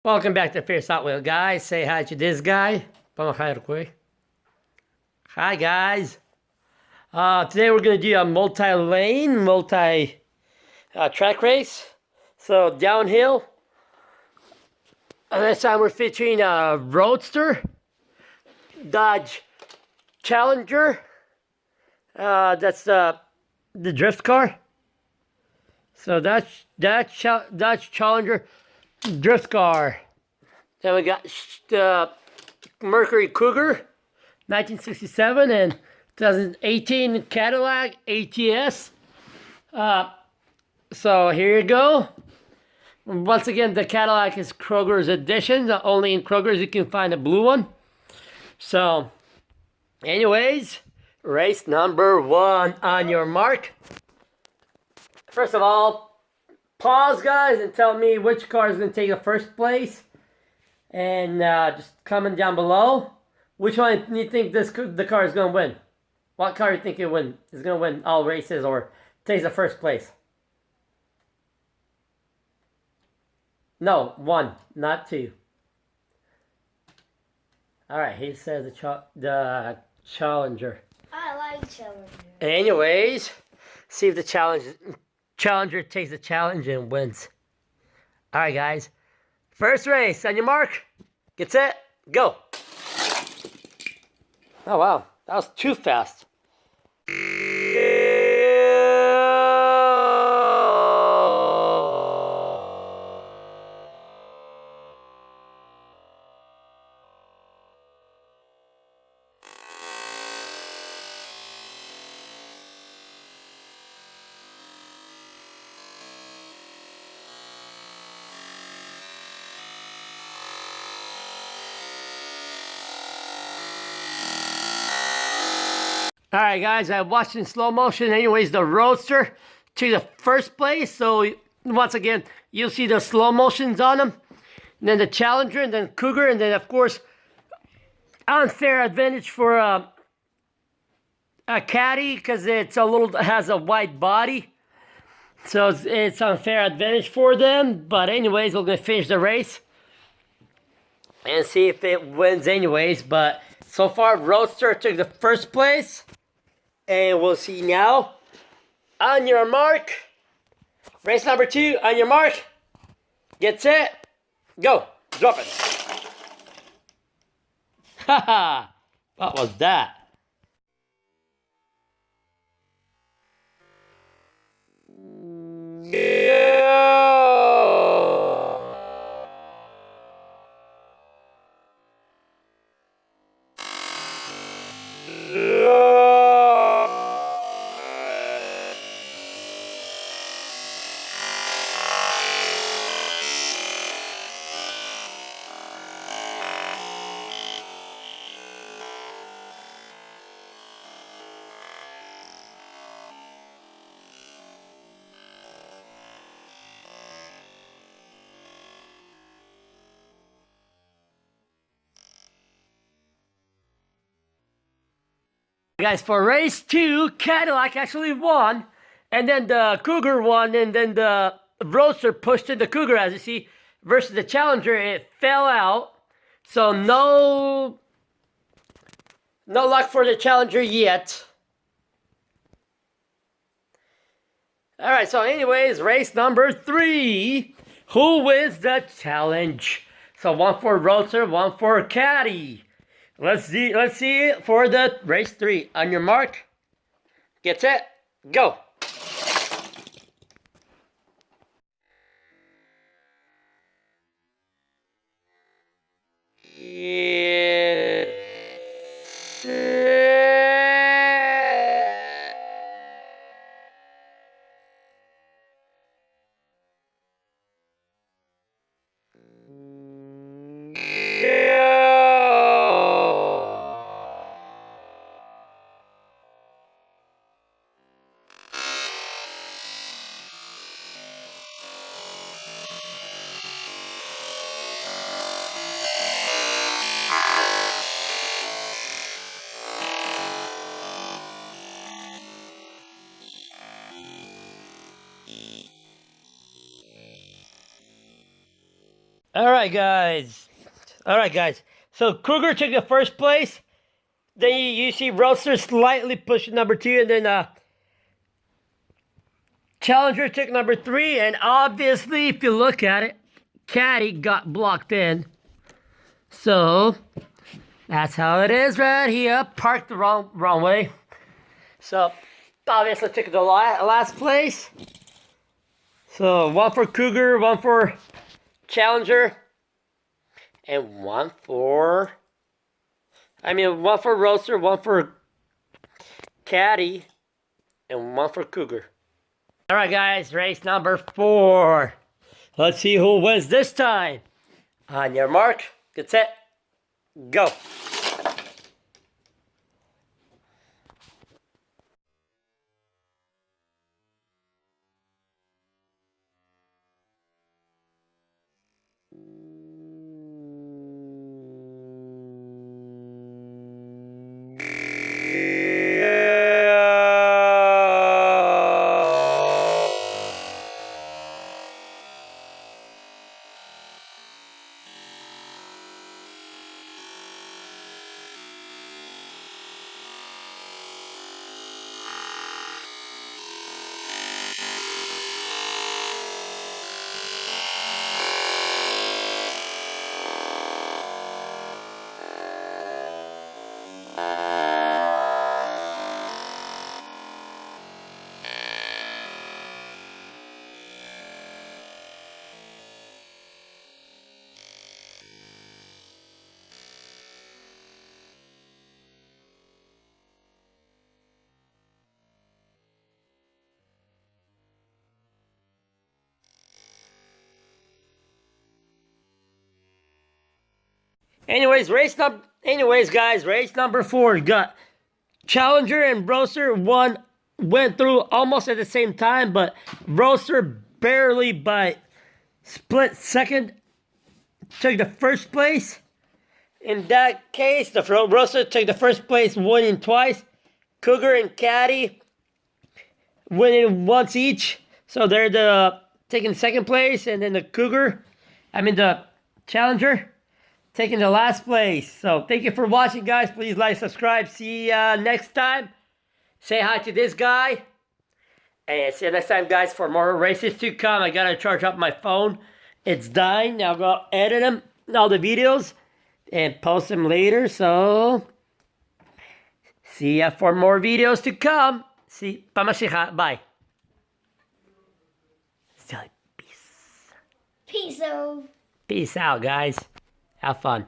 Welcome back to Fierce Hot Wheel, guys. Say hi to this guy. Hi, guys. Today we're going to do a multi-lane, track race. So, downhill. This time we're featuring a Rrroadster, Dodge Challenger. That's the drift car. So that's Dodge Challenger drift car. Then we got the Mercury Cougar, 1967 and 2018 Cadillac ATS. So here you go. Once again, the Cadillac is Kroger's edition. Only in Kroger's you can find a blue one. So, anyways, race number 1 on your mark. First of all, pause, guys, and tell me which car is going to take the first place. And just comment down below which one you think the car is going to win. What car you think is going to win all races or takes the first place? No, 1, not 2. All right, he says the Challenger. I like Challenger. Anyways, see if the Challenger takes the challenge and wins. All right, guys. First race, on your mark, get set, go. Oh, wow. That was too fast. Alright, guys, I watched in slow motion. Anyways, the Rrroadster to the first place. So, once again, you'll see the slow motions on them. And then the Challenger, and then Cougar, and then, of course, unfair advantage for a Caddy because has a wide body. So, it's unfair advantage for them. But anyways, we're going to finish the race and see if it wins anyways. But so far, Rrroadster took the first place. And we'll see now. On your mark. Race number 2. On your mark. Get set. Go. Drop it. Haha. What was that? Guys, for race 2, Cadillac actually won, and then the Cougar won, and then the Rrroadster pushed in the Cougar, as you see, versus the Challenger. It fell out, so no luck for the Challenger yet. Alright, so anyways, race number 3. Who wins the challenge? So 1 for Rrroadster, 1 for Caddy. Let's see it for the race 3. On your mark, get set, go. All right, guys. So Cougar took the first place. Then you see Rrroadster slightly pushing number 2, and then Challenger took number 3. And obviously, if you look at it, Caddy got blocked in. So that's how it is right here. Parked the wrong way. So obviously took the last place. So 1 for Cougar, 1 for Challenger, and 1 for Rrroadster, 1 for Caddy, and 1 for Cougar. All right, guys, race number 4. Let's see who wins this time. On your mark, get set, go. Anyways, guys, race number 4 got Challenger and Rrroadster went through almost at the same time, but Rrroadster barely by split second took the first place. In that case, the Rrroadster took the first place, winning twice. Cougar and Caddy winning once each. So they're taking second place, and then the Challenger taking the last place. So thank you for watching, guys. Please like, subscribe. See ya next time. Say hi to this guy. And see you next time, guys, for more races to come. I gotta charge up my phone. It's dying. Now I'll go edit them, all the videos, and post them later. So see ya for more videos to come. Pamasiha. Bye. Peace. Peace out. Peace out, guys. Have fun.